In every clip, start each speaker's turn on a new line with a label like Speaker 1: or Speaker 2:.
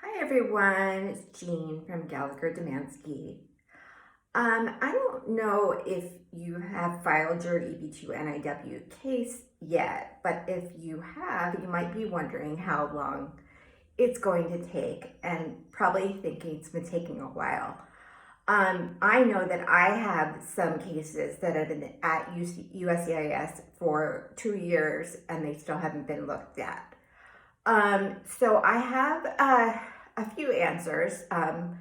Speaker 1: Hi everyone, it's Jean from Gallagher, Domanski. I don't know if you have filed your EB-2 NIW case yet, but if you have, you might be wondering how long it's going to take and probably thinking it's been taking a while. I know that I have some cases that have been at USCIS for 2 years and they still haven't been looked at. So I have a few answers, and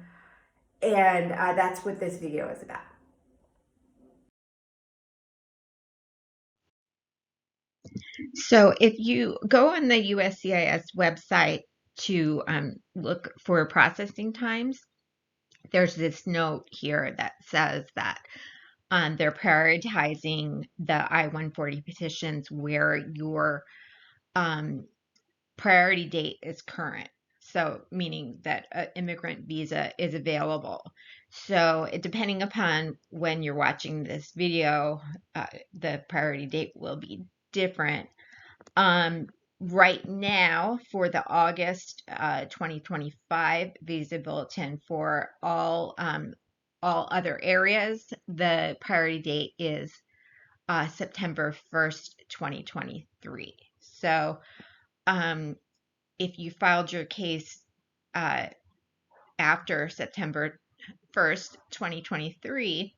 Speaker 1: that's what this video is about.
Speaker 2: So if you go on the USCIS website to look for processing times, there's this note here that says that they're prioritizing the I-140 petitions where your priority date is current. So meaning that an immigrant visa is available. So depending upon when you're watching this video, the priority date will be different. Right now, for the August 2025 visa bulletin for all other areas, the priority date is September 1st, 2023. So if you filed your case after September 1st, 2023,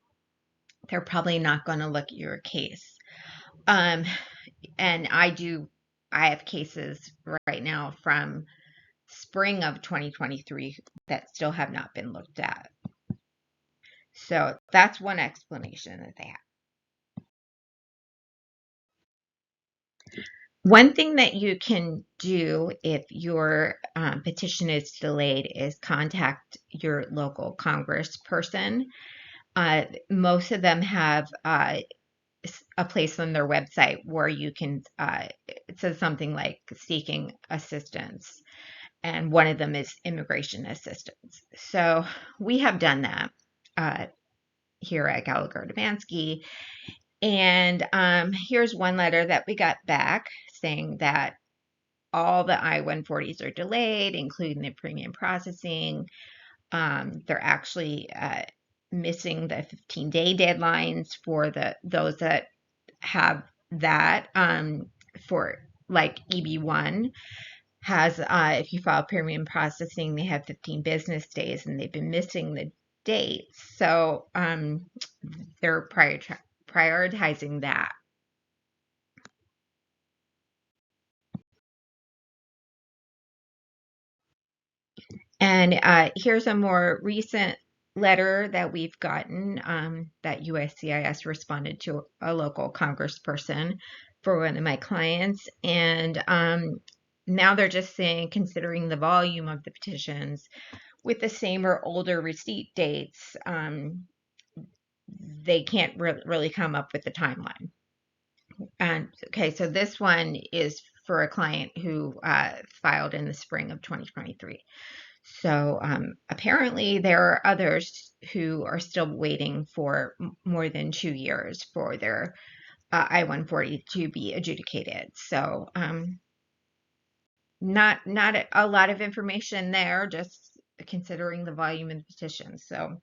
Speaker 2: they're probably not going to look at your case. And I have cases right now from spring of 2023 that still have not been looked at. So that's one explanation that they have. One thing that you can do if your petition is delayed is contact your local congressperson. Most of them have a place on their website where you can, it says something like seeking assistance, and one of them is immigration assistance. So we have done that here at Gallagher Domanski. And here's one letter that we got back saying that all the I-140s are delayed, including the premium processing. They're actually missing the 15-day deadlines for those that have that. For like EB-1 has, if you file premium processing, they have 15 business days, and they've been missing the dates. So they're prioritizing that. And here's a more recent letter that we've gotten that USCIS responded to a local congressperson for one of my clients. And now they're just saying, considering the volume of the petitions with the same or older receipt dates, they can't really come up with the timeline. And okay, so this one is for a client who filed in the spring of 2023. So apparently there are others who are still waiting for more than 2 years for their I-140 to be adjudicated. So not a lot of information there, just considering the volume of the petitions. So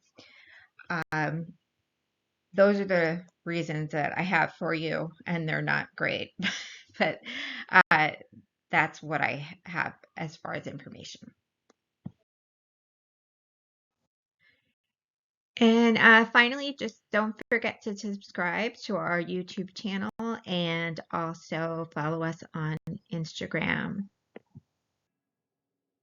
Speaker 2: those are the reasons that I have for you, and they're not great, but that's what I have as far as information. And finally, just don't forget to subscribe to our YouTube channel and also follow us on Instagram.